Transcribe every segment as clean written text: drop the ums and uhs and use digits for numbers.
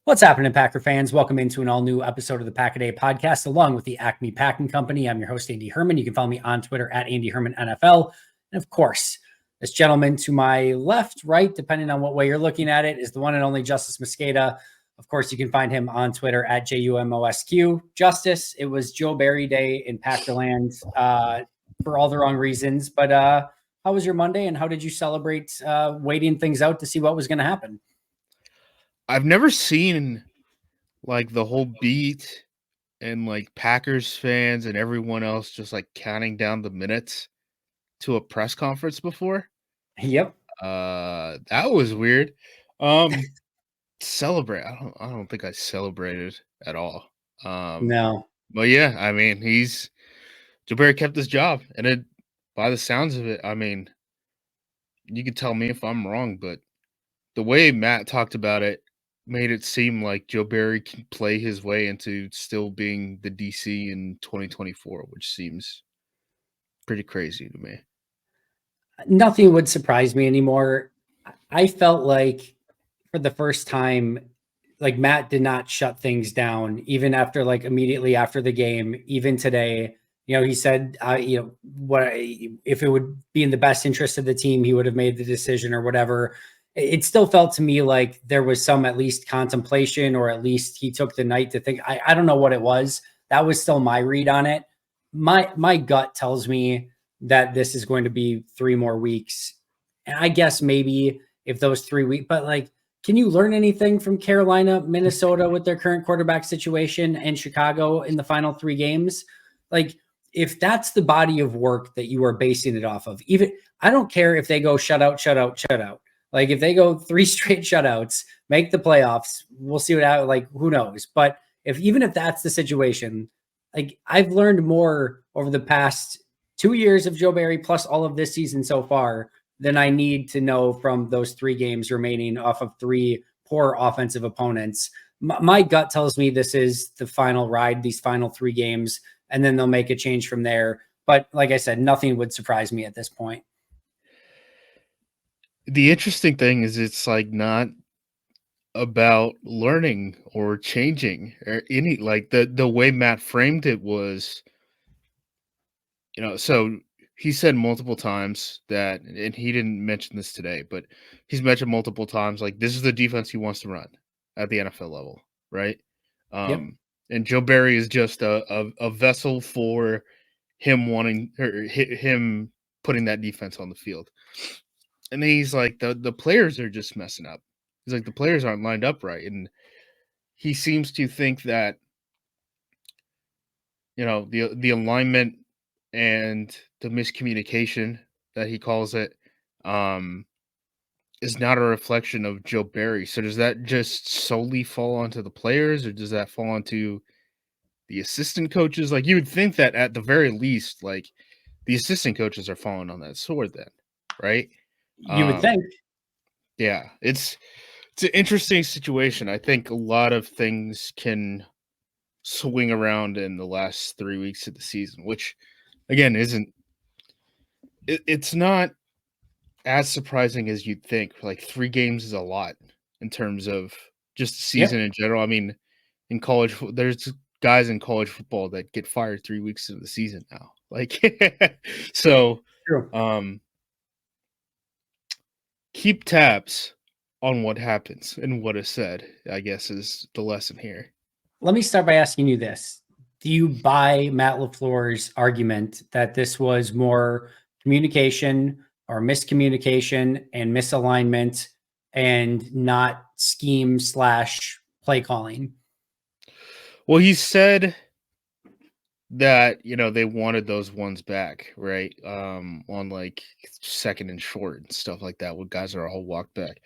What's happening, Packer fans? Welcome into an all-new episode of the Pack a Day podcast, along with the Acme Packing Company. I'm your host, Andy Herman. You can follow me on Twitter at Andy Herman NFL. And of course, this gentleman to my left, right, depending on what way you're looking at it, is the one and only Justice Mosqueda. Of course, you can find him on Twitter at JUMOSQ. Justice, it was Joe Barry Day in Packerland for all the wrong reasons. But how was your Monday, and how did you celebrate waiting things out to see what was going to happen? I've never seen like the whole beat and like Packers fans and everyone else just like counting down the minutes to a press conference before. Yep. That was weird. Celebrate. I don't think I celebrated at all. No. But yeah, I mean, Joe Barry kept his job, and it, by the sounds of it, I mean, you can tell me if I'm wrong, but the way Matt talked about it made it seem like Joe Barry can play his way into still being the DC in 2024, which seems pretty crazy to me. Nothing would surprise me anymore. I felt like for the first time, like Matt did not shut things down, even after like immediately after the game, even today. He said, what if it would be in the best interest of the team, he would have made the decision or whatever. It still felt to me like there was some at least contemplation, or at least he took the night to think. I don't know what it was. That was still my read on it. My gut tells me that this is going to be 3 more weeks. And I guess maybe if those 3 weeks, but like, can you learn anything from Carolina, Minnesota with their current quarterback situation, and Chicago in the final 3 games? Like, if that's the body of work that you are basing it off of, even I don't care if they go shutout. Like if they go 3 straight shutouts, make the playoffs, we'll see what out. Like who knows? But even if that's the situation, like I've learned more over the past 2 years of Joe Barry plus all of this season so far than I need to know from those 3 games remaining off of 3 poor offensive opponents. My gut tells me this is the final ride, these final 3 games, and then they'll make a change from there. But like I said, nothing would surprise me at this point. The interesting thing is it's like not about learning or changing or any, like the way Matt framed it was, so he said multiple times that, and he didn't mention this today, but he's mentioned multiple times, like this is the defense he wants to run at the NFL level, right? Yep. And Joe Barry is just a vessel for him wanting, or him putting that defense on the field. And then he's like, the players are just messing up. He's like, the players aren't lined up right. And he seems to think that, the alignment and the miscommunication that he calls it is not a reflection of Joe Barry. So does that just solely fall onto the players, or does that fall onto the assistant coaches? Like you would think that at the very least, like the assistant coaches are falling on that sword then, right? You would think. Yeah, it's an interesting situation. I think a lot of things can swing around in the last 3 weeks of the season, which again it's not as surprising as you'd think. Like 3 games is a lot in terms of just the season in general. I mean, in college, there's guys in college football that get fired 3 weeks into the season now. Like, so, True. Keep tabs on what happens and what is said, I guess, is the lesson here. Let me start by asking you this. Do you buy Matt LaFleur's argument that this was more communication or miscommunication and misalignment and not scheme/play calling? Well, he said that, they wanted those ones back, right? On like 2nd and short and stuff like that, when guys are all walked back.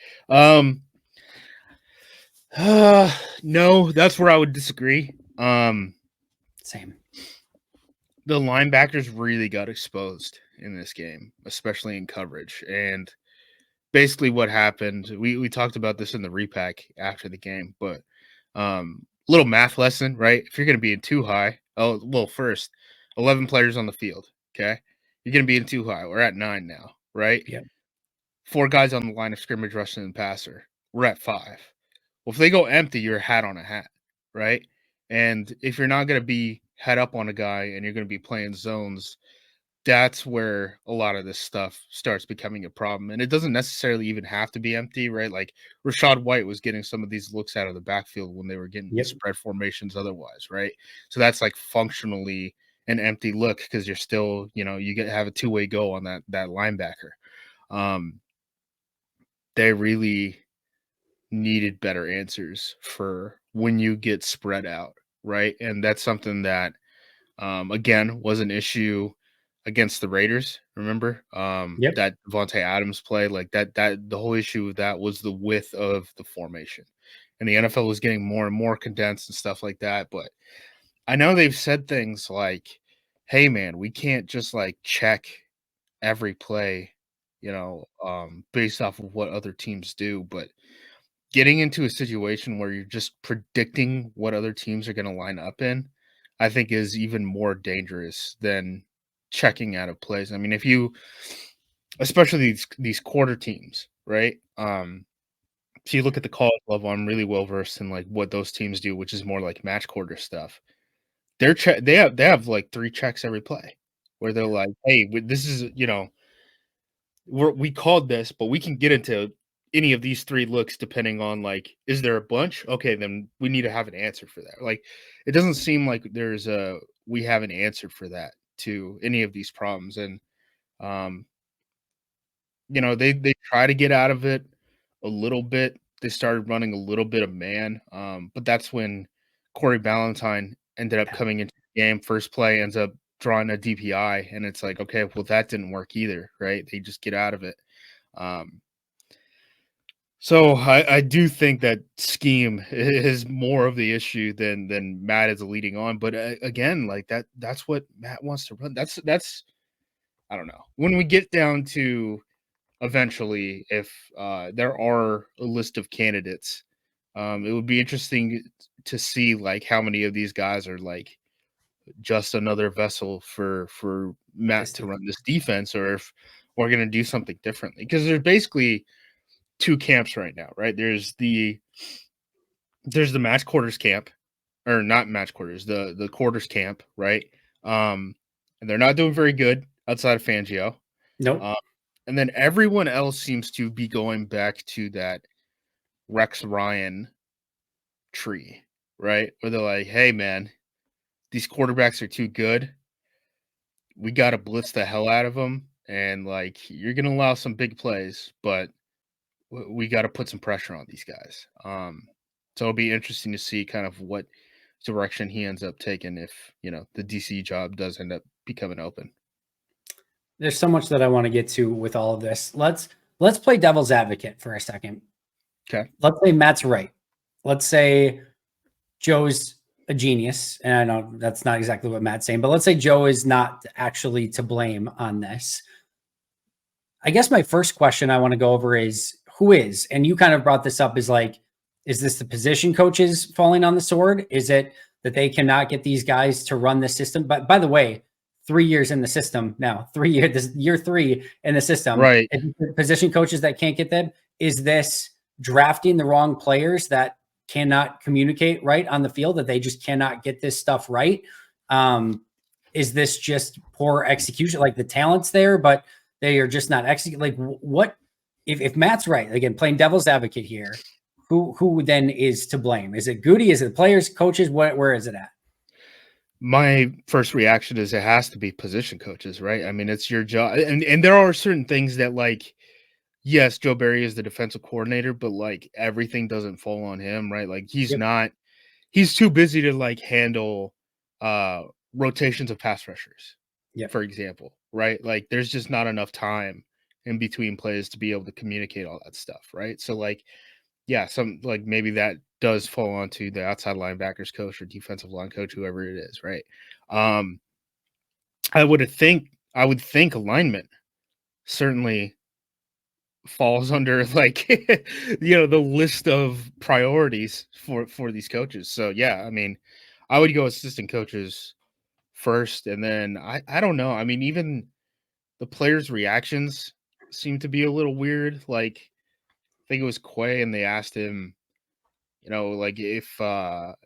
No, that's where I would disagree. Same. The linebackers really got exposed in this game, especially in coverage. And basically what happened, we talked about this in the repack after the game, but little math lesson, right? If you're going to be in too high, first, 11 players on the field, okay? You're going to be in too high. We're at 9 now, right? Yeah. 4 guys on the line of scrimmage rushing and passer. We're at 5. Well, if they go empty, you're a hat on a hat, right? And if you're not going to be head up on a guy and you're going to be playing zones, that's where a lot of this stuff starts becoming a problem. And it doesn't necessarily even have to be empty, right? Like Rashad White was getting some of these looks out of the backfield when they were getting Yep. spread formations otherwise, right? So that's like functionally an empty look because you're still, you get have a two-way go on that linebacker. Um, they really needed better answers for when you get spread out, right? And that's something that again was an issue against the Raiders. Remember Yep. that Devontae Adams play, like that the whole issue with that was the width of the formation, and the NFL was getting more and more condensed and stuff like that. But I know they've said things like, "Hey, man, we can't just like check every play." Based off of what other teams do, but getting into a situation where you're just predicting what other teams are going to line up in, I think is even more dangerous than checking out of plays. I mean, if you, especially these quarter teams, right? If you look at the college level, I'm really well versed in like what those teams do, which is more like match quarter stuff. They have like 3 checks every play, where they're like, hey, this is we called this, but we can get into any of these 3 looks depending on, like, is there a bunch? Okay, then we need to have an answer for that. Like, it doesn't seem like we have an answer for that to any of these problems. And, um, they try to get out of it a little bit. They started running a little bit of man, but that's when Corey Ballantyne ended up coming into the game. First play ends up drawing a DPI, and it's like, okay, well, that didn't work either, right? They just get out of it. Um, so I do think that scheme is more of the issue than Matt is leading on. But again, like that's what Matt wants to run. That's I don't know. When we get down to eventually, if there are a list of candidates, it would be interesting to see like how many of these guys are like just another vessel for Matt to System. run this defense, or if we're gonna do something differently. Because there's basically 2 camps right now, right? There's the match quarters camp, or not match quarters, the quarters camp, right? And they're not doing very good outside of Fangio. Nope. Um, and then everyone else seems to be going back to that Rex Ryan tree, right? Where they're like, hey man, these quarterbacks are too good. We got to blitz the hell out of them. And like, you're going to allow some big plays, but we got to put some pressure on these guys. So it'll be interesting to see kind of what direction he ends up taking if the DC job does end up becoming open. There's so much that I want to get to with all of this. Let's play devil's advocate for a second. Okay. Let's say Matt's right. Let's say Joe's a genius. And I know that's not exactly what Matt's saying, but let's say Joe is not actually to blame on this. I guess my first question I want to go over is who is? And you kind of brought this up, is like, is this the position coaches falling on the sword? Is it that they cannot get these guys to run the system? But by the way, 3 years in the system now, 3 years, this year 3 in the system, Right. position coaches that can't get them. Is this drafting the wrong players that cannot communicate right on the field, that they just cannot get this stuff right? Is this just poor execution? Like the talent's there, but they are just not executing. Like what if Matt's right, again, playing devil's advocate here, who then is to blame? Is it Goody? Is it the players, coaches? Where is it at? My first reaction is it has to be position coaches, right? I mean, it's your job. And there are certain things that, like, yes, Joe Barry is the defensive coordinator, but like everything doesn't fall on him, right? Like Yep. he's too busy to like handle uh rotations of pass rushers, Yep. for example, right? Like there's just not enough time in between plays to be able to communicate all that stuff, right? So like, yeah, some like maybe that does fall onto the outside linebackers coach or defensive line coach, whoever it is, right? Um, I would think alignment certainly falls under like the list of priorities for these coaches. So yeah, I mean, I would go assistant coaches first, and then I don't know. I mean, even the players' reactions seem to be a little weird. Like I think it was Quay, and they asked him, You know, like if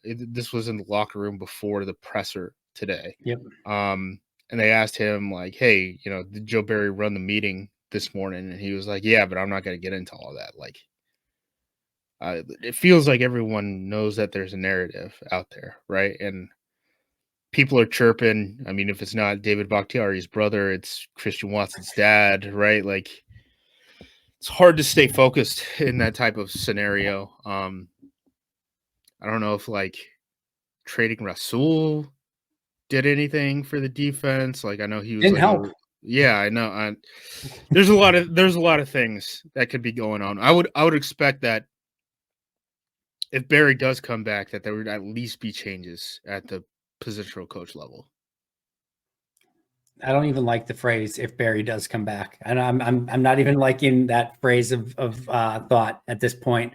this was in the locker room before the presser today. Yep. And they asked him like, "Hey, you know, did Joe Barry run the meeting this morning?" And he was like, "Yeah, but I'm not going to get into all that." Like, it feels like everyone knows that there's a narrative out there, right? And people are chirping. I mean, if it's not David Bakhtiari's brother, it's Christian Watson's dad, right? Like, it's hard to stay focused in that type of scenario. I don't know if like trading Rasul did anything for the defense. Like, I know he was Didn't like help. yeah, I know. There's a lot of things that could be going on. I would expect that if Barry does come back, that there would at least be changes at the positional coach level. I don't even like the phrase "if Barry does come back," and I'm not even liking that phrase of thought at this point.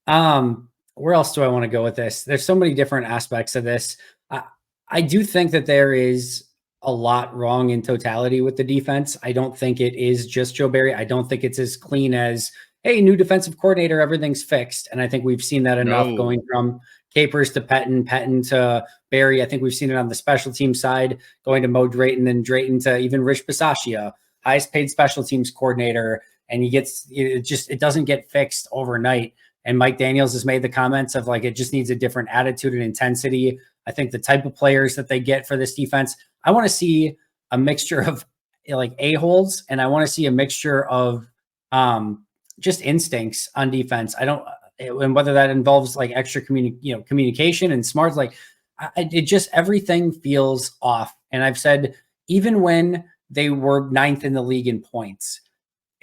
Where else do I want to go with this? There's so many different aspects of this. I, I do think that there is a lot wrong in totality with the defense. I don't think it is just Joe Barry. I don't think it's as clean as, hey, new defensive coordinator, everything's fixed. And I think we've seen that enough No, going from Capers to Pettin to Barry. I think we've seen it on the special team side, going to Mo Drayton and Drayton to even Rich Bisaccia, highest paid special teams coordinator. And it doesn't get fixed overnight. And Mike Daniels has made the comments of like, it just needs a different attitude and intensity. I think the type of players that they get for this defense, I want to see a mixture of like a-holes, and I want to see a mixture of just instincts on defense. I don't, and whether that involves like extra communication and smarts, like it just, everything feels off. And I've said, even when they were ninth in the league in points,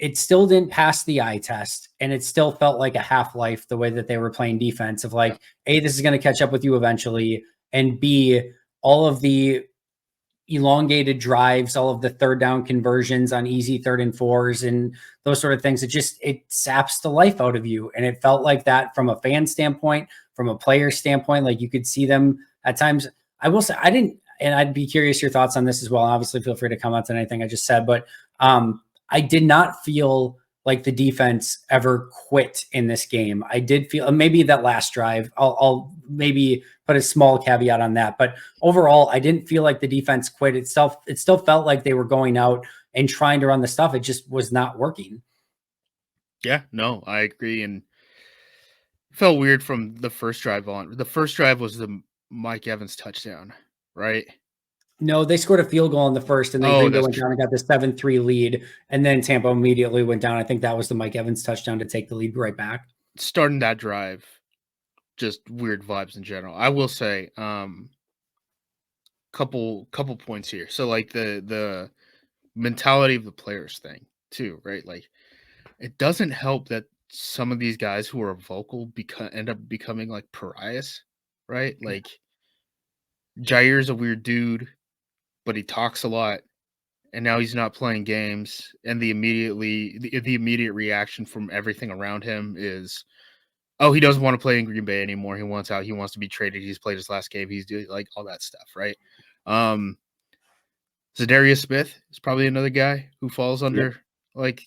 it still didn't pass the eye test, and it still felt like a half-life the way that they were playing defense of like, A, this is going to catch up with you eventually, and B, all of the elongated drives, all of the third down conversions on easy 3rd and 4s and those sort of things. It saps the life out of you. And it felt like that from a fan standpoint, from a player standpoint, like you could see them at times. I will say, and I'd be curious your thoughts on this as well. Obviously, feel free to comment on anything I just said, but I did not feel like the defense ever quit in this game. I did feel maybe that last drive, I'll maybe put a small caveat on that, but overall, I didn't feel like the defense quit itself. It still felt like they were going out and trying to run the stuff. It just was not working. yeah, no, I agree. And it felt weird from the first drive on. The first drive was the Mike Evans touchdown, right? No, they scored a field goal in the first, and then Oh, Green Bay that's went down and got the 7-3 lead, and then Tampa immediately went down. I think that was the Mike Evans touchdown to take the lead right back. starting that drive. Just weird vibes in general. I will say, couple points here. So like the mentality of the players thing too, right? Like it doesn't help that some of these guys who are vocal end up becoming like pariahs, right? Like Jair's a weird dude, but he talks a lot, and now he's not playing games. And the immediate reaction from everything around him is, oh, he doesn't want to play in Green Bay anymore. He wants out. He wants to be traded. He's played his last game. He's doing like all that stuff, right? Zadarius Smith is probably another guy who falls under like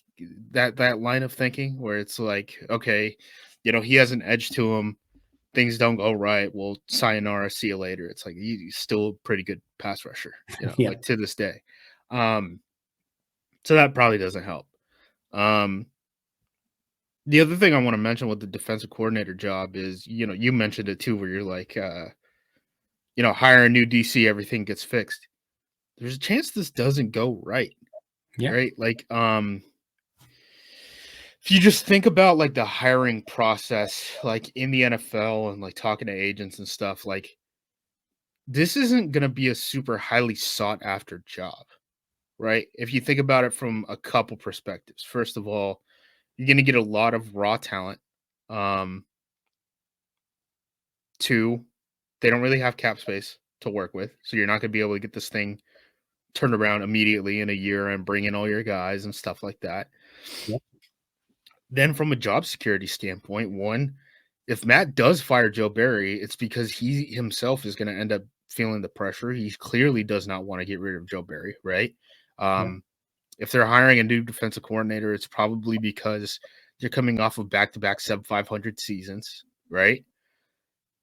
that line of thinking where it's like, okay, you know, he has an edge to him. Things don't go right. Well, sayonara, see you later. It's like he's still a pretty good pass rusher, you know, Yeah. like to this day. So that probably doesn't help. The other thing I want to mention with the defensive coordinator job is, you know, you mentioned it too, where you're like, you know, hire a new DC, everything gets fixed. There's a chance this doesn't go right. Yeah. Right. Like, if you just think about like the hiring process, like in the NFL and like talking to agents and stuff, like this isn't going to be a super highly sought after job. Right. If you think about it from a couple perspectives, first of all, you're going to get a lot of raw talent. Two, they don't really have cap space to work with. So you're not going to be able to get this thing turned around immediately in a year and bring in all your guys and stuff like that. Yep. Then from a job security standpoint, one, if Matt does fire Joe Barry, it's because he himself is going to end up feeling the pressure. He clearly does not want to get rid of Joe Barry, right? If they're hiring a new defensive coordinator, it's probably because they're coming off of back-to-back sub 500 seasons, right?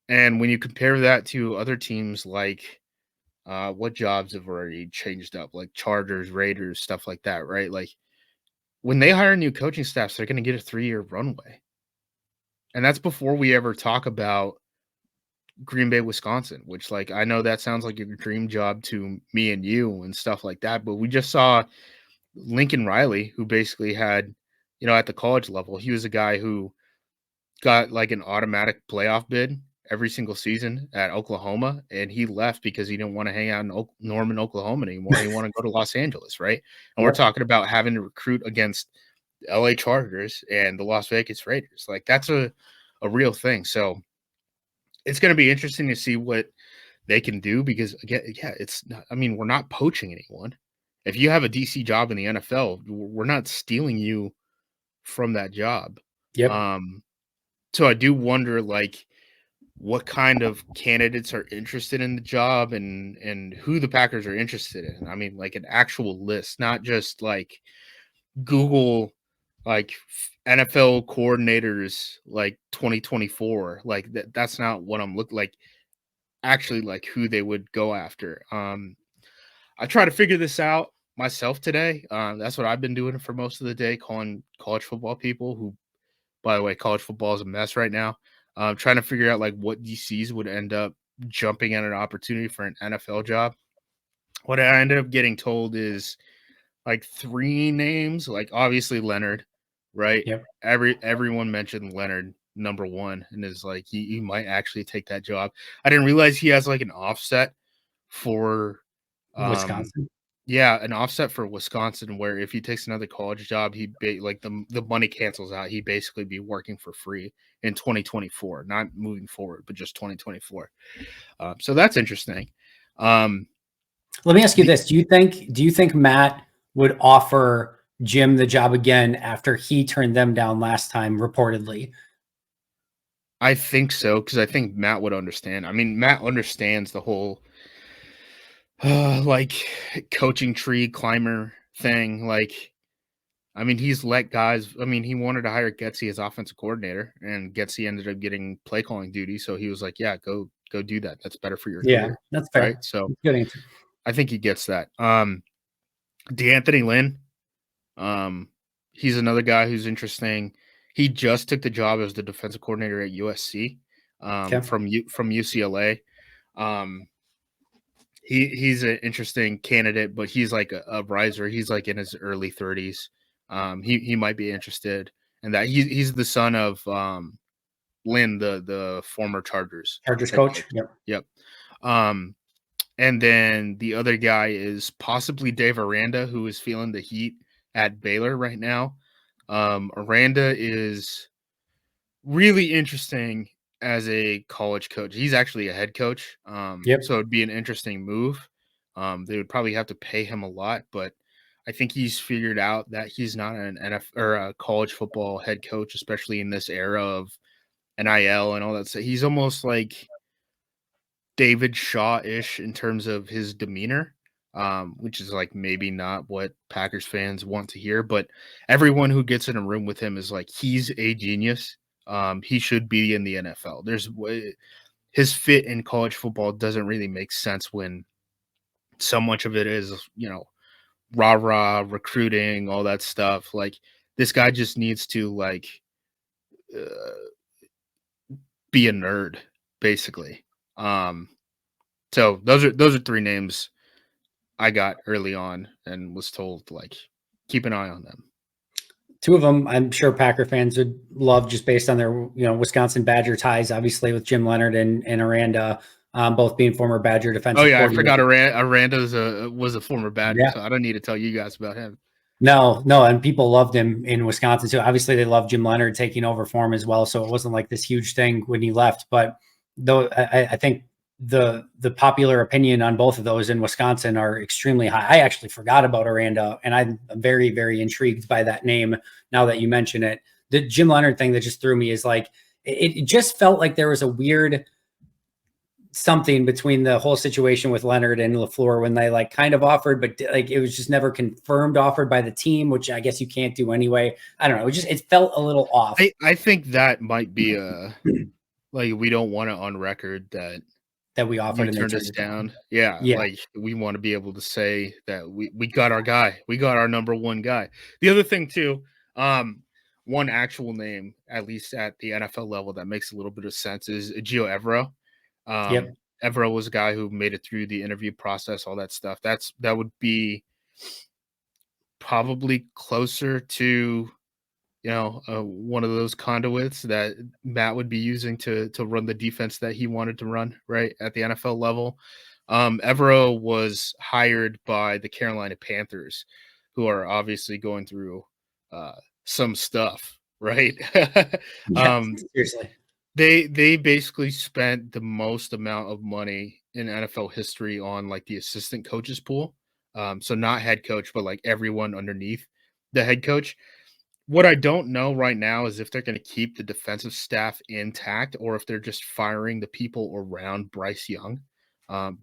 And when you compare that to other teams like what jobs have already changed up, like Chargers, Raiders, stuff like that, right? Like when they hire new coaching staffs, they're going to get a 3-year runway. And that's before we ever talk about Green Bay, Wisconsin, which, like, I know that sounds like a dream job to me and you and stuff like that, but we just saw Lincoln Riley, who basically had, at the college level, he was a guy who got like an automatic playoff bid every single season at Oklahoma, and he left because he didn't want to hang out in Norman, Oklahoma anymore. He wanted to go to Los Angeles, right? And we're Yep. talking about having to recruit against LA Chargers and the Las Vegas Raiders. Like that's a real thing. So it's going to be interesting to see what they can do because again, yeah, it's not, I mean, we're not poaching anyone. If you have a DC job in the NFL, we're not stealing you from that job. Yep. So I do wonder, like, what kind of candidates are interested in the job and who the Packers are interested in. I mean, like an actual list, not just like Google, like NFL coordinators, like 2024. Like that's not what I'm looking like. Actually, like who they would go after. I try to figure this out myself today. That's what I've been doing for most of the day, calling college football people who, by the way, college football is a mess right now. Trying to figure out like what DCs would end up jumping at an opportunity for an NFL job. What I ended up getting told is like 3 names, like obviously Leonard, right? Yep. Everyone mentioned Leonard number 1 and is like he might actually take that job. I didn't realize he has like an offset for Wisconsin. yeah, an offset for Wisconsin where if he takes another college job, like the money cancels out. He'd basically be working for free in 2024, not moving forward, but just 2024. So that's interesting. Let me ask you The, this. Do you think Matt would offer Jim the job again after he turned them down last time, reportedly? I think so because I think Matt would understand. I mean, Matt understands the whole like coaching tree climber thing. Like, I mean, he's let guys. I mean, he wanted to hire Getsy as offensive coordinator, and Getsy ended up getting play calling duty. So he was like, "Yeah, go do that. That's better for your Yeah, career." that's Right. fair. So Good answer. I think he gets that. DeAnthony Lynn, um, he's another guy who's interesting. He just took the job as the defensive coordinator at USC, Okay. from UCLA. Um, he's an interesting candidate, but he's like a riser. He's like in his early 30s. He might be interested in that. He's the son of Lynn, the former Chargers Chargers head coach. coach. Yep. Yep. Um, and then the other guy is possibly Dave Aranda, who is feeling the heat at Baylor right now. Aranda is really interesting as a college coach. He's actually a head coach. Yep. So it'd be an interesting move. They would probably have to pay him a lot, but I think he's figured out that he's not an NFL or a college football head coach, especially in this era of NIL and all that. So he's almost like David Shaw-ish in terms of his demeanor, which is like maybe not what Packers fans want to hear. But everyone who gets in a room with him is like, he's a genius. He should be in the NFL. His fit in college football doesn't really make sense when so much of it is, rah rah recruiting, all that stuff. Like this guy just needs to like uh, be a nerd, basically. So those are 3 names I got early on and was told like keep an eye on them. 2 of them, I'm sure Packer fans would love just based on their, Wisconsin Badger ties, obviously with Jim Leonard and Aranda, both being former Badger Oh defensive yeah, I forgot coordinator. Aranda was a former Badger, Yeah. so I don't need to tell you guys about him. No, and people loved him in Wisconsin too. Obviously, they loved Jim Leonard taking over for him as well, so it wasn't like this huge thing when he left. But though I think the popular opinion on both of those in Wisconsin are extremely high. I actually forgot about Aranda, and I'm very, very intrigued by that name now that you mention it. The Jim Leonard thing that just threw me is like it just felt like there was a weird something between the whole situation with Leonard and LaFleur when they like kind of offered, but like it was just never confirmed offered by the team, which I guess you can't do anyway. I don't know. It felt a little off. I think that might be Like, we don't want it on record that we offered you and they turned turned us it down. down. Yeah, Yeah. like, we wanna be able to say that we got our guy. We got our number 1 guy. The other thing too, um, one actual name, at least at the NFL level, that makes a little bit of sense is Gio Evero. Yep. Evero was a guy who made it through the interview process, all that stuff. That would be probably closer to, one of those conduits that Matt would be using to run the defense that he wanted to run, right, at the NFL level. Evero was hired by the Carolina Panthers, who are obviously going through uh, some stuff, right? Yeah. um, Seriously. they basically spent the most amount of money in NFL history on like the assistant coaches pool. So not head coach, but like everyone underneath the head coach. What I don't know right now is if they're going to keep the defensive staff intact or if they're just firing the people around Bryce Young.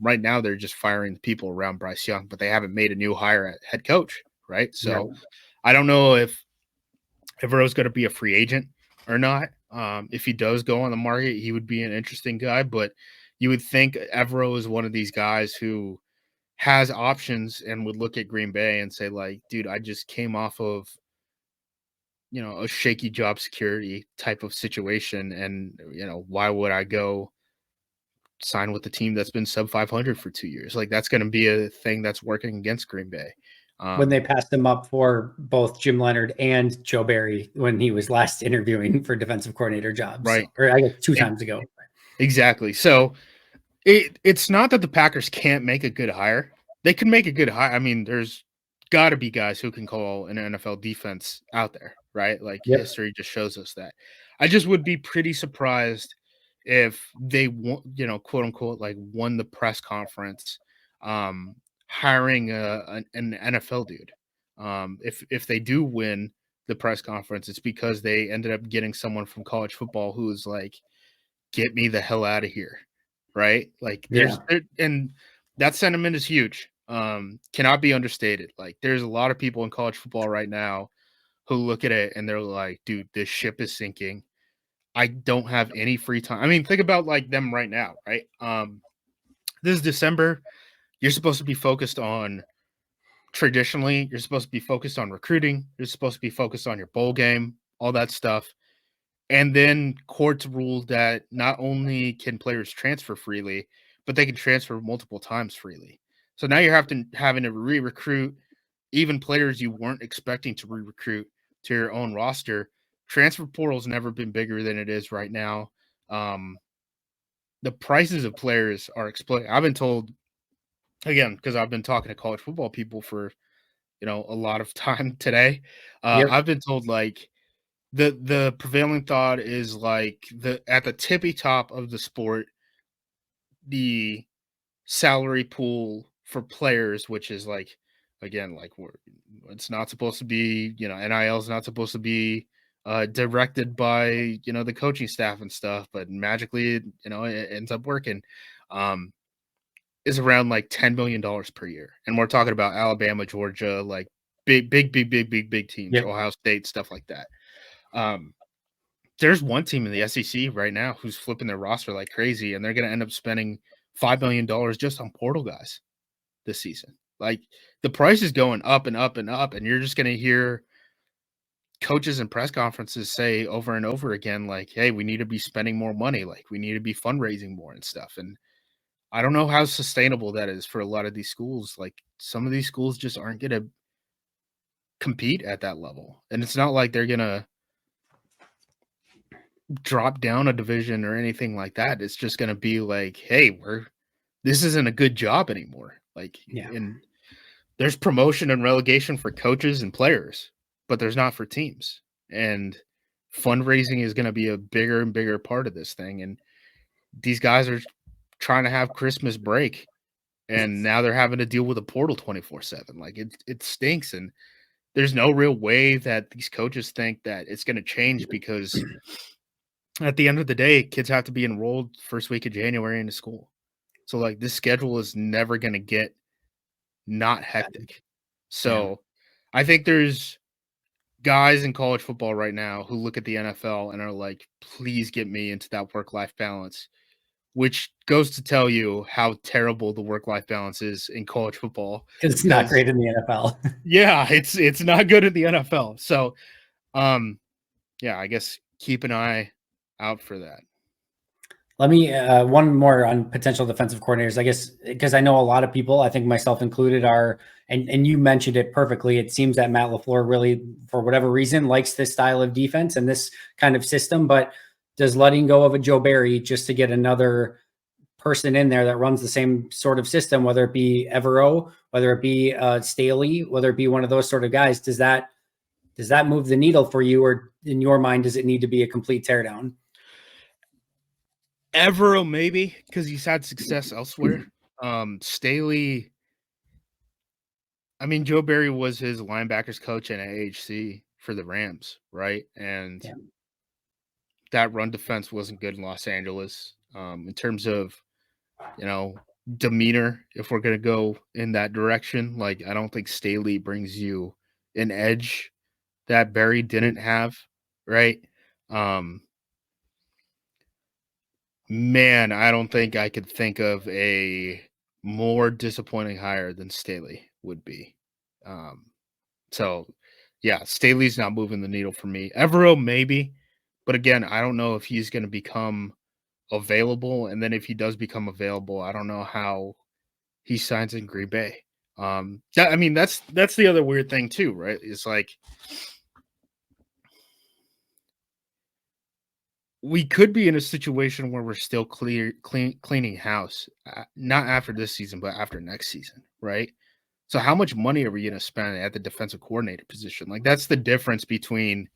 Right now, they're just firing the people around Bryce Young, but they haven't made a new hire at head coach, right? Yep. So I don't know if Evero's going to be a free agent or not. If he does go on the market, he would be an interesting guy, but you would think Evero is one of these guys who has options and would look at Green Bay and say, like, dude, I just came off of a shaky job security type of situation. And, why would I go sign with the team that's been sub 500 for 2 years? Like, that's going to be a thing that's working against Green Bay. When they passed him up for both Jim Leonard and Joe Barry when he was last interviewing for defensive coordinator jobs. Right. So, or I guess 2 times ago. Exactly. So it's not that the Packers can't make a good hire. They can make a good hire. I mean, there's got to be guys who can call an NFL defense out there, right? Like Yep. history just shows us that. I just would be pretty surprised if they won, quote unquote, like won the press conference, hiring an NFL dude. If they do win the press conference, it's because they ended up getting someone from college football who is like, get me the hell out of here. Right? Like Yeah. and that sentiment is huge. Cannot be understated. Like there's a lot of people in college football right now who look at it and they're like, dude, this ship is sinking. I don't have any free time. I mean, think about like them right now, right? This is December. You're supposed to be focused on traditionally, you're supposed to be focused on recruiting. You're supposed to be focused on your bowl game, all that stuff. And then courts ruled that not only can players transfer freely, but they can transfer multiple times freely. So now you're having to re-recruit even players you weren't expecting to re-recruit to your own roster. Transfer portal's never been bigger than it is right now. Um, the prices of players are exploding. I've been told again because I've been talking to college football people for a lot of time today. Yep. I've been told like the prevailing thought is like at the tippy top of the sport, the salary pool for players, which is like again, like it's not supposed to be, NIL is not supposed to be directed by the coaching staff and stuff, but magically, it ends up working. Um, is around like $10 million per year, and we're talking about Alabama, Georgia, like big teams, Yep. Ohio State, stuff like that. Um, there's one team in the SEC right now who's flipping their roster like crazy, and they're going to end up spending $5 million just on portal guys this season. Like the price is going up and up and up, and you're just going to hear coaches and press conferences say over and over again, like, "Hey, we need to be spending more money. Like, we need to be fundraising more and stuff." And I don't know how sustainable that is for a lot of these schools. Like, some of these schools just aren't going to compete at that level, and it's not like they're going to drop down a division or anything like that. It's just going to be like, hey, this isn't a good job anymore. Like, Yeah. and there's promotion and relegation for coaches and players, but there's not for teams. And fundraising is going to be a bigger and bigger part of this thing. And these guys are trying to have Christmas break, and now they're having to deal with a portal 24/7. Like it stinks. And there's no real way that these coaches think that it's going to change because at the end of the day, kids have to be enrolled first week of January into school. So like this schedule is never going to get not hectic. Yeah. So I think there's guys in college football right now who look at the NFL and are like, please get me into that work-life balance, which goes to tell you how terrible the work-life balance is in college football. Because it's not Because great in the NFL. yeah, it's not good in the NFL. So yeah, I guess keep an eye out for that. Let me one more on potential defensive coordinators, I guess, because I know a lot of people, I think myself included, are and you mentioned it perfectly. It seems that Matt LaFleur really, for whatever reason, likes this style of defense and this kind of system. But does letting go of a Joe Barry just to get another person in there that runs the same sort of system, whether it be Evero, whether it be Staley, whether it be one of those sort of guys, does that move the needle for you, or in your mind, does it need to be a complete teardown? Evero maybe because he's had success elsewhere. Staley, I mean, Joe Barry was his linebackers coach at AHC for the Rams, right? And Yeah. that run defense wasn't good in Los Angeles. In terms of, you know, demeanor, if we're gonna go in that direction, like I don't think Staley brings you an edge that Barry didn't have, right? Um, Man, I don't think I could think of a more disappointing hire than Staley would be. Um, so, yeah, Staley's not moving the needle for me. Evero, maybe. But again, I don't know if he's going to become available. And then if he does become available, I don't know how he signs in Green Bay. I mean, that's the other weird thing too, right? It's like we could be in a situation where we're still cleaning house, not after this season, but after next season, right? So how much money are we going to spend at the defensive coordinator position? Like that's the difference between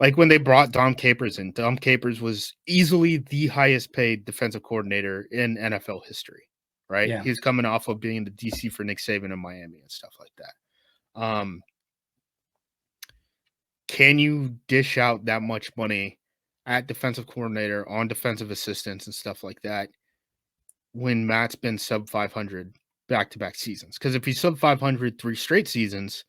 like when they brought Dom Capers in. Dom Capers was easily the highest paid defensive coordinator in NFL history, right? Yeah. He's coming off of being the DC for Nick Saban in Miami and stuff like that. Can you dish out that much money at defensive coordinator, on defensive assistants and stuff like that when Matt's been sub 500 back-to-back seasons? Because if he's sub 500 3 straight seasons,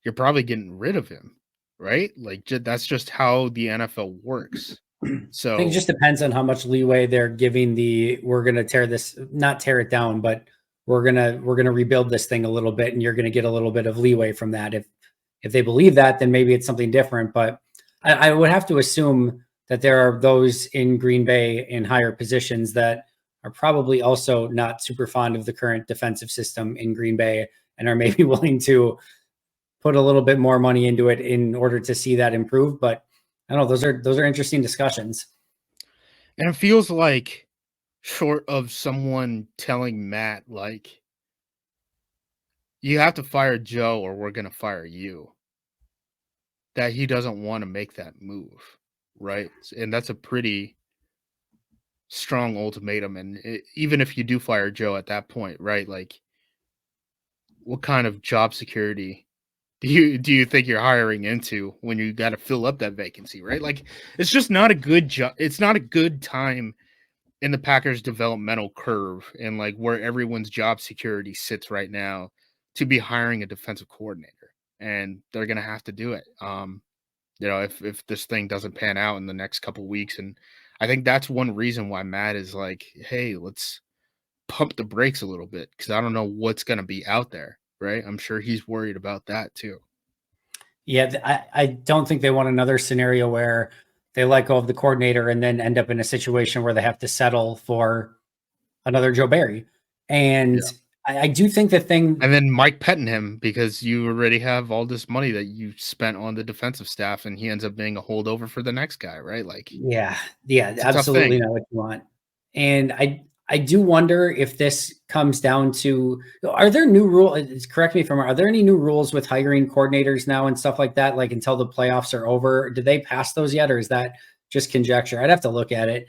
you're probably getting rid of him, right? Like that's just how the NFL works. So I think it just depends on how much leeway they're giving we're going to not tear it down, but we're going to rebuild this thing a little bit, and you're going to get a little bit of leeway from that. If they believe that, then maybe it's something different. But I would have to assume that there are those in Green Bay in higher positions that are probably also not super fond of the current defensive system in Green Bay and are maybe willing to put a little bit more money into it in order to see that improve. But I don't know, those are interesting discussions. and it feels like short of someone telling Matt, like, you have to fire Joe or we're going to fire you, that he doesn't want to make that move, right? And that's a pretty strong ultimatum. And even if you do fire Joe at that point, right? Like, what kind of job security do you think you're hiring into when you got to fill up that vacancy, right? Like, it's just not a good job. It's not a good time in the Packers developmental curve and like where everyone's job security sits right now to be hiring a defensive coordinator, and they're going to have to do it. You know, if this thing doesn't pan out in the next couple weeks. And I think that's one reason why Matt is like, hey, let's pump the brakes a little bit because I don't know what's going to be out there, right? I'm sure he's worried about that too. Yeah, I don't think they want another scenario where they let go of the coordinator and then end up in a situation where they have to settle for another Joe Barry. And Yeah. I do think the thing, And then Mike petting him because you already have all this money that you spent on the defensive staff, and he ends up being a holdover for the next guy, right? Like, yeah, it's a tough absolutely thing. not what you want. And I do wonder if this comes down to, are there new rules? Correct me if I'm wrong. Are there any new rules with hiring coordinators now and stuff like that? Like until the playoffs are over, did they pass those yet? Or is that just conjecture? I'd have to look at it.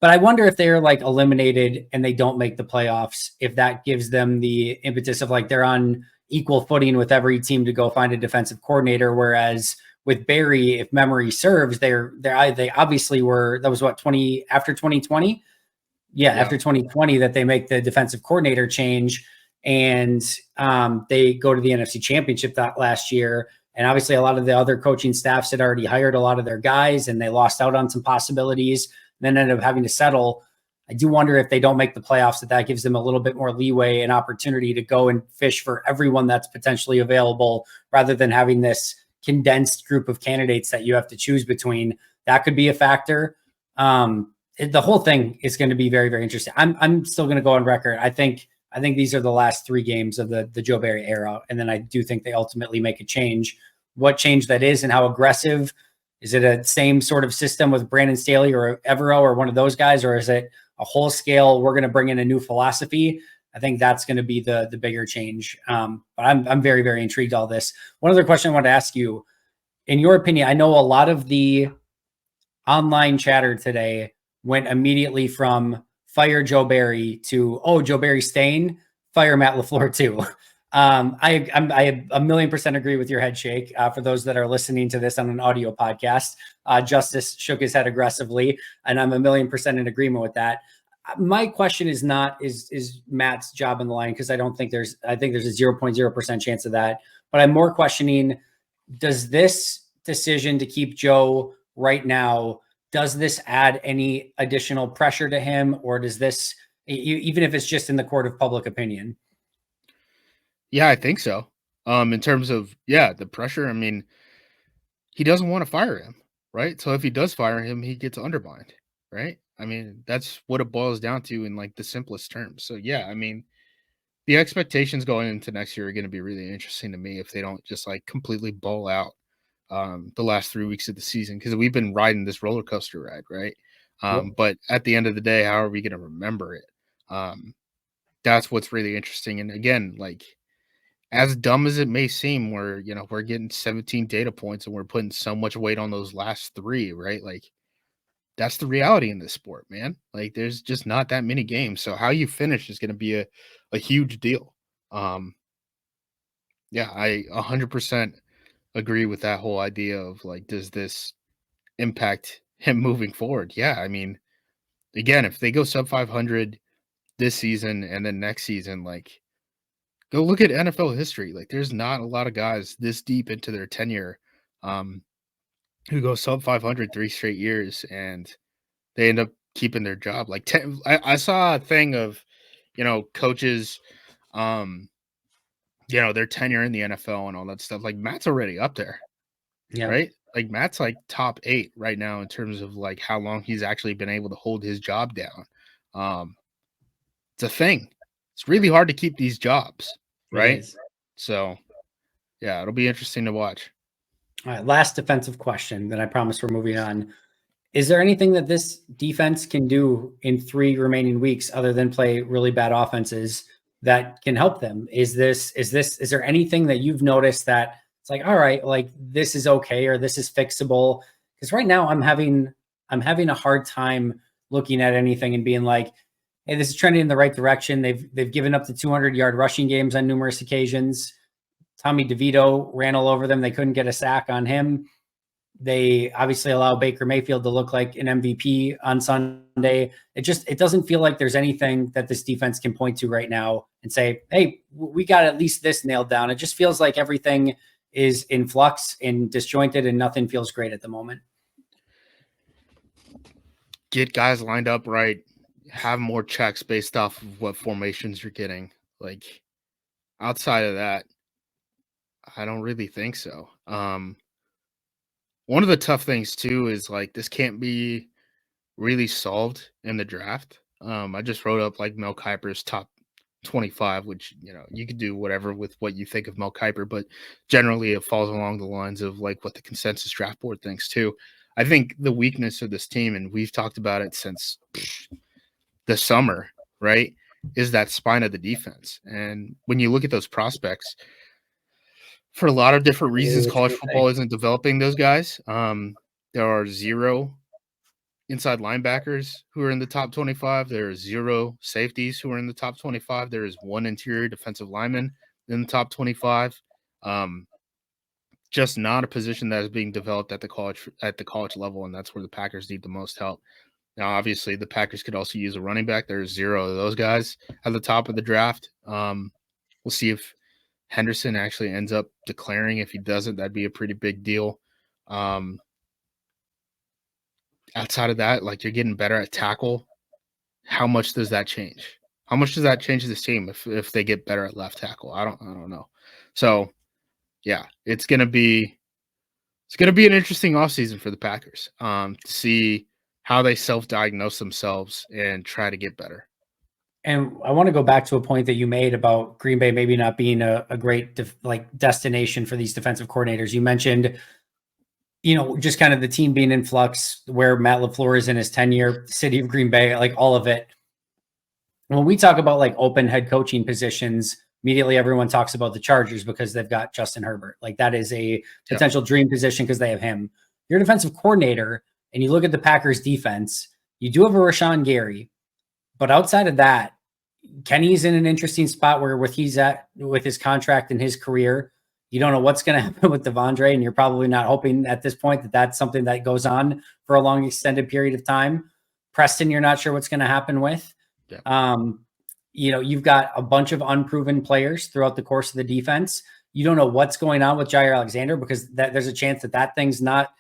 But I wonder if they're like eliminated and they don't make the playoffs, if that gives them the impetus of like, they're on equal footing with every team to go find a defensive coordinator. Whereas with Barry, if memory serves, they obviously were, that was what, after 2020. Yeah, Yeah. after 2020 that they make the defensive coordinator change, and they go to the NFC Championship that last year. And obviously a lot of the other coaching staffs had already hired a lot of their guys and they lost out on some possibilities and then ended up having to settle. I do wonder if they don't make the playoffs, that gives them a little bit more leeway and opportunity to go and fish for everyone that's potentially available rather than having this condensed group of candidates that you have to choose between. That could be a factor. The whole thing is going to be very, very interesting. I'm still going to go on record. I think these are the last 3 games of the Joe Barry era. And then I do think they ultimately make a change. What change that is and how aggressive. Is it a same sort of system with Brandon Staley or Evero or one of those guys? Or is it a whole scale, we're going to bring in a new philosophy? I think that's going to be the bigger change. But I'm very, very intrigued all this. One other question I want to ask you, in your opinion, I know a lot of the online chatter today went immediately from fire Joe Barry to, oh, Joe Barry staying, fire Matt LaFleur too. I 1,000,000% agree with your head shake. For those that are listening to this on an audio podcast, Justice shook his head aggressively, and I'm 1,000,000% in agreement with that. My question is not is Matt's job on the line, because I think there's a 0.0% chance of that. But I'm more questioning, does this decision to keep Joe right now, does this add any additional pressure to him, or does this, even if it's just in the court of public opinion? Yeah, I think so. In terms of, the pressure, I mean, he doesn't want to fire him, right? So if he does fire him, he gets undermined, right? I mean, that's what it boils down to in like the simplest terms. So yeah, I mean, the expectations going into next year are going to be really interesting to me if they don't just like completely bowl out the last 3 weeks of the season, because we've been riding this roller coaster ride, right? Yep. But at the end of the day, how are we going to remember it? That's what's really interesting. And again, like, as dumb as it may seem, we're getting 17 data points and we're putting so much weight on those last 3, right? Like, that's the reality in this sport, man. Like, there's just not that many games. So how you finish is going to be a huge deal. Yeah, I 100% agree with that whole idea of like, does this impact him moving forward? Yeah, I mean, again, if they go sub 500 this season and then next season, like, go look at NFL history. Like, there's not a lot of guys this deep into their tenure um, who go sub 500 3 straight years and they end up keeping their job. Like, I saw a thing of, coaches, um, their tenure in the NFL and all that stuff. Like, Matt's already up there, Yeah. right? Like, Matt's like top 8 right now in terms of like how long he's actually been able to hold his job down. It's a thing. It's really hard to keep these jobs, It right? is. So, yeah, it'll be interesting to watch. All right, last defensive question, then I promise we're moving on. Is there anything that this defense can do in 3 remaining weeks other than play really bad offenses that can help them? Is there anything that you've noticed that it's like, all right, like this is okay or this is fixable? Because right now I'm having a hard time looking at anything and being like, hey, this is trending in the right direction. They've given up the 200-yard rushing games on numerous occasions. Tommy DeVito ran all over them. They couldn't get a sack on him. They obviously allow Baker Mayfield to look like an MVP on Sunday. It doesn't feel like there's anything that this defense can point to right now and say, hey, we got at least this nailed down. It just feels like everything is in flux and disjointed and nothing feels great at the moment. Get guys lined up right. Have more checks based off of what formations you're getting. Like, outside of that, I don't really think so. One of the tough things too is like this can't be really solved in the draft. I just wrote up like Mel Kiper's top 25, which you could do whatever with what you think of Mel Kiper, but generally it falls along the lines of like what the consensus draft board thinks too. I think the weakness of this team, and we've talked about it since the summer, right, is that spine of the defense. And when you look at those prospects, for a lot of different reasons, college football isn't developing those guys. There are 0 inside linebackers who are in the top 25. There are 0 safeties who are in the top 25. There is 1 interior defensive lineman in the top 25. Just not a position that is being developed at the college level, and that's where the Packers need the most help. Now, obviously, the Packers could also use a running back. There's 0 of those guys at the top of the draft. We'll see if Henderson actually ends up declaring. If he doesn't, that'd be a pretty big deal. Outside of that, like, you're getting better at tackle. How much does that change? How much does that change this team if they get better at left tackle? I don't know. So yeah, it's gonna be an interesting offseason for the Packers. To see how they self-diagnose themselves and try to get better. And I want to go back to a point that you made about Green Bay maybe not being a great destination for these defensive coordinators. You mentioned, just kind of the team being in flux, where Matt LaFleur is in his tenure, city of Green Bay, like all of it. When we talk about like open head coaching positions, immediately everyone talks about the Chargers because they've got Justin Herbert. Like that is a potential dream position because they have him. You're a defensive coordinator and you look at the Packers defense, you do have a Rashawn Gary, but outside of that, Kenny's in an interesting spot where he's at with his contract and his career. You don't know what's going to happen with Devondre, and you're probably not hoping at this point that that's something that goes on for a long extended period of time. Preston, you're not sure what's going to happen with. Yeah. You've got a bunch of unproven players throughout the course of the defense. You don't know what's going on with Jair Alexander because there's a chance that thing's not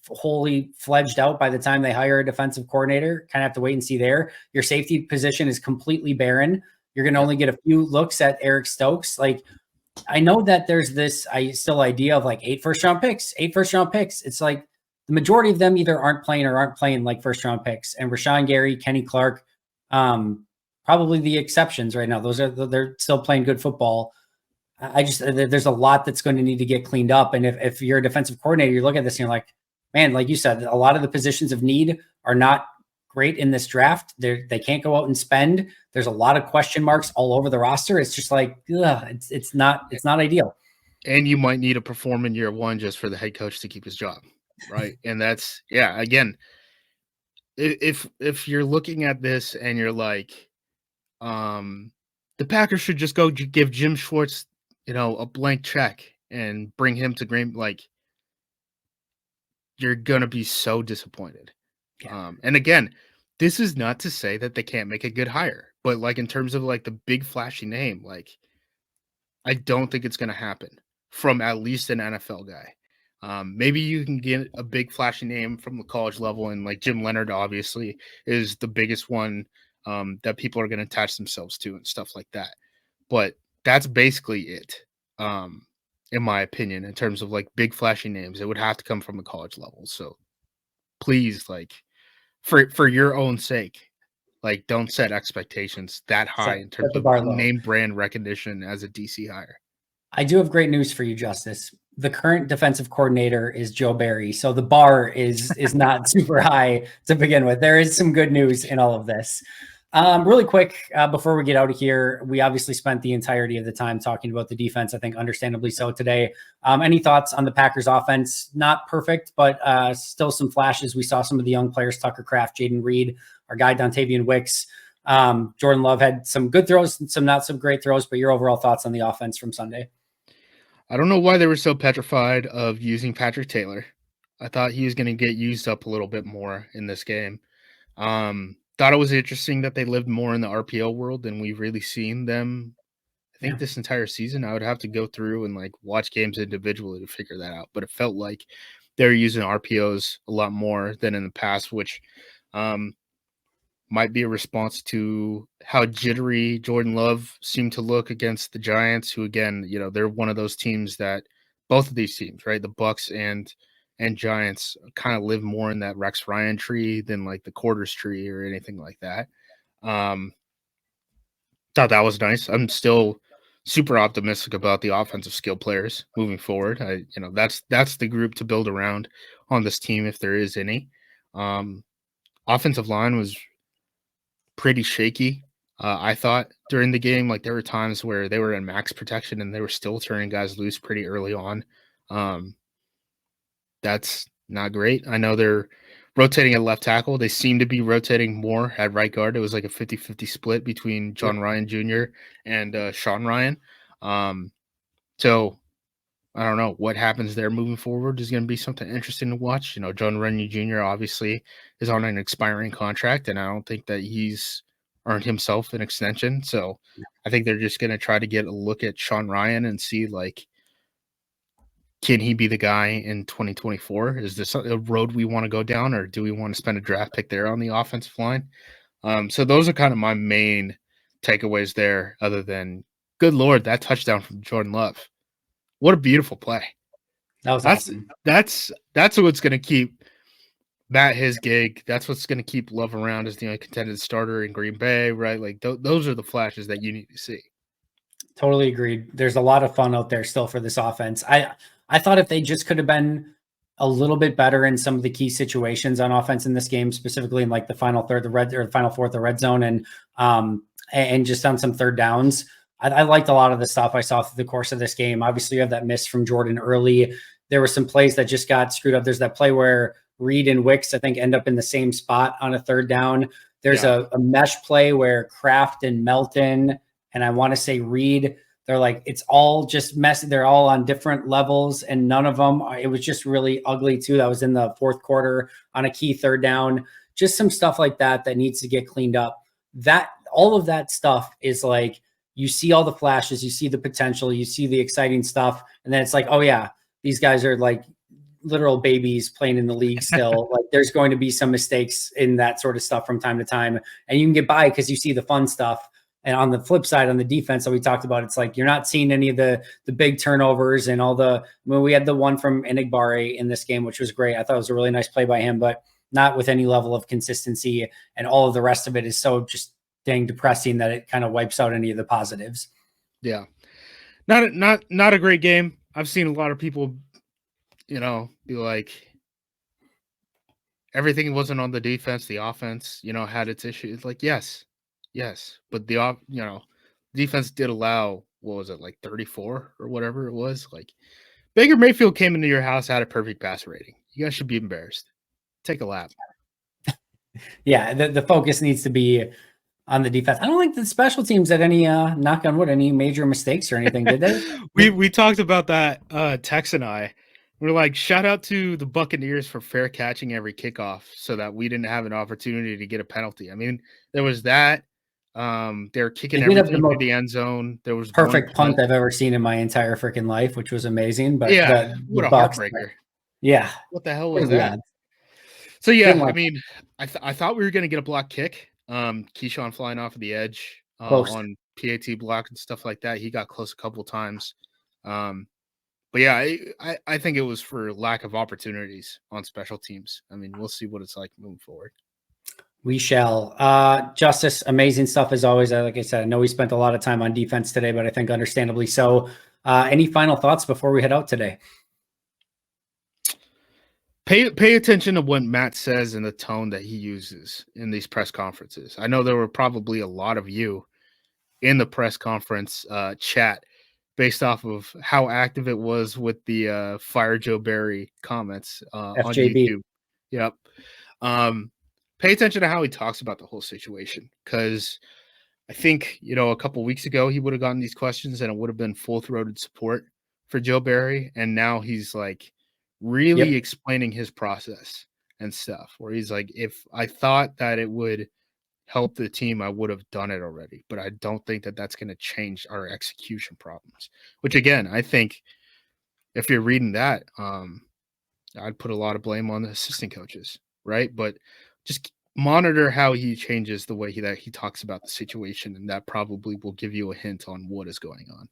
wholly fledged out by the time they hire a defensive coordinator. Kind of have to wait and see there. Your safety position is completely barren. You're going to only get a few looks at Eric Stokes. Like, I know that there's this idea of like 8 first-round picks. It's like the majority of them either aren't playing like first-round picks. And Rashawn Gary, Kenny Clark, probably the exceptions right now. They're still playing good football. There's a lot that's going to need to get cleaned up. And if you're a defensive coordinator, you look at this and you're like, man, like you said, a lot of the positions of need are not great in this draft. They can't go out and spend. There's a lot of question marks all over the roster. It's just like, it's not ideal. And you might need to perform in year one just for the head coach to keep his job, right? And that's, again, if you're looking at this and you're like, the Packers should just go give Jim Schwartz, a blank check and bring him to Green, like, you're gonna be so disappointed. Yeah. And again, this is not to say that they can't make a good hire, but like in terms of like the big flashy name, like I don't think it's gonna happen from at least an NFL guy. Maybe you can get a big flashy name from the college level, and like Jim Leonard obviously is the biggest one that people are gonna attach themselves to and stuff like that. But that's basically it. In my opinion, in terms of like big flashy names, it would have to come from the college level. So please, like for your own sake, like don't set expectations that high in terms of name brand recognition as a DC hire. I do have great news for you, Justice. The current defensive coordinator is Joe Barry. So the bar is not super high to begin with. There is some good news in all of this. Really quick, before we get out of here, we obviously spent the entirety of the time talking about the defense, I think understandably so today. Any thoughts on the Packers offense? Not perfect, but still some flashes. We saw some of the young players, Tucker Kraft, Jaden Reed, our guy, Dontavian Wicks. Jordan Love had some good throws and some not so great throws, but your overall thoughts on the offense from Sunday? I don't know why they were so petrified of using Patrick Taylor. I thought he was going to get used up a little bit more in this game. Thought it was interesting that they lived more in the RPO world than we've really seen them. I think this entire season, I would have to go through and like watch games individually to figure that out. But it felt like they were using RPOs a lot more than in the past, which might be a response to how jittery Jordan Love seemed to look against the Giants, who again, they're one of those teams that both of these teams, right? The Bucks and Giants kind of live more in that Rex Ryan tree than like the quarters tree or anything like that. Thought that was nice. I'm still super optimistic about the offensive skill players moving forward. That's the group to build around on this team if there is any. Offensive line was pretty shaky. I thought during the game, like there were times where they were in max protection and they were still turning guys loose pretty early on. That's not great. I know they're rotating at left tackle. They seem to be rotating more at right guard. It was like a 50-50 split between John Ryan Jr. and Sean Ryan. So I don't know what happens there moving forward is going to be something interesting to watch. John Ryan Jr. obviously is on an expiring contract, and I don't think that he's earned himself an extension. So I think they're just going to try to get a look at Sean Ryan and see, like, can he be the guy in 2024? Is this a road we want to go down, or do we want to spend a draft pick there on the offensive line? So those are kind of my main takeaways there, other than, good Lord, that touchdown from Jordan Love. What a beautiful play. That was awesome. That's what's going to keep Matt his gig. That's what's going to keep Love around as the only contended starter in Green Bay, right? Like those are the flashes that you need to see. Totally agreed. There's a lot of fun out there still for this offense. I thought if they just could have been a little bit better in some of the key situations on offense in this game, specifically in like the final third, the final fourth, the red zone, and just on some third downs. I liked a lot of the stuff I saw through the course of this game. Obviously, you have that miss from Jordan early. There were some plays that just got screwed up. There's that play where Reed and Wicks, I think, end up in the same spot on a third down. There's a mesh play where Kraft and Melton, and I want to say Reed, they're like, it's all just messy. They're all on different levels, and none of them, it was just really ugly too. That was in the fourth quarter on a key third down. Just some stuff like that needs to get cleaned up. That all of that stuff is like, you see all the flashes, you see the potential, you see the exciting stuff. And then it's like, oh yeah, these guys are like literal babies playing in the league still. Like there's going to be some mistakes in that sort of stuff from time to time. And you can get by because you see the fun stuff. And on the flip side, on the defense that we talked about, it's like you're not seeing any of the big turnovers and all the. We had the one from Enigbare in this game, which was great. I thought it was a really nice play by him, but not with any level of consistency. And all of the rest of it is so just dang depressing that it kind of wipes out any of the positives. Yeah, not a great game. I've seen a lot of people, be like, everything wasn't on the defense. The offense, had its issues. Like, yes, but the defense did allow, what was it, like 34 or whatever it was. Like, Baker Mayfield came into your house, had a perfect passer rating. You guys should be embarrassed. Take a lap. Yeah, the focus needs to be on the defense. I don't think the special teams had any knock on wood, any major mistakes or anything, did they? we talked about that, Tex and I. We're like, shout out to the Buccaneers for fair catching every kickoff so that we didn't have an opportunity to get a penalty. I mean, there was that. They're kicking everything to the end zone. There was perfect punt I've ever seen in my entire freaking life, which was amazing. But yeah, what a heartbreaker. Yeah. What the hell was that? So yeah, I mean, I thought we were gonna get a block kick. Keyshawn flying off of the edge on PAT block and stuff like that. He got close a couple of times. But yeah, I think it was for lack of opportunities on special teams. I mean, we'll see what it's like moving forward. We shall. Justice, amazing stuff as always. Like I said, I know we spent a lot of time on defense today, but I think understandably so. Any final thoughts before we head out today? Pay attention to what Matt says and the tone that he uses in these press conferences. I know there were probably a lot of you in the press conference chat based off of how active it was with the Fire Joe Barry comments on YouTube. Yep. Pay attention to how he talks about the whole situation, because I think, a couple of weeks ago he would have gotten these questions and it would have been full-throated support for Joe Barry, and now he's like really explaining his process and stuff, where he's like, if I thought that it would help the team, I would have done it already, but I don't think that that's going to change our execution problems, which again, I think if you're reading that, I'd put a lot of blame on the assistant coaches, right? But just monitor how he changes the way he talks about the situation, and that probably will give you a hint on what is going on.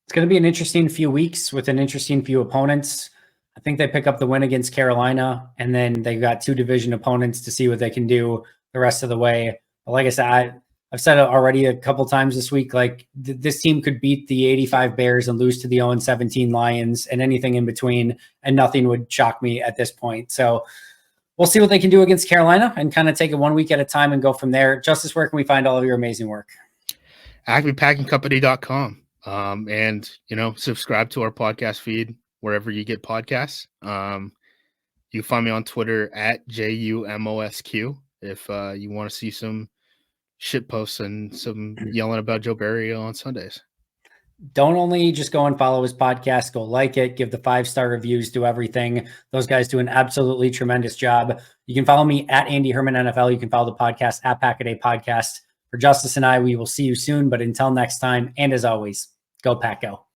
It's going to be an interesting few weeks with an interesting few opponents. I think they pick up the win against Carolina, and then they've got two division opponents to see what they can do the rest of the way. But like I said, I've said it already a couple times this week, like this team could beat the 85 Bears and lose to the 0-17 Lions and anything in between, and nothing would shock me at this point. So we'll see what they can do against Carolina and kind of take it 1 week at a time and go from there. Justice, where can we find all of your amazing work? AcmePackingCompany.com. And, subscribe to our podcast feed wherever you get podcasts. You can find me on Twitter at JUMOSQ if you want to see some shit posts and some yelling about Joe Barry on Sundays. Don't only just go and follow his podcast, go like it, give the 5-star reviews, do everything. Those guys do an absolutely tremendous job. You can follow me at Andy Herman NFL. You can follow the podcast at Pack-A-Day Podcast. For Justice and I, we will see you soon. But until next time, and as always, go Pack Go.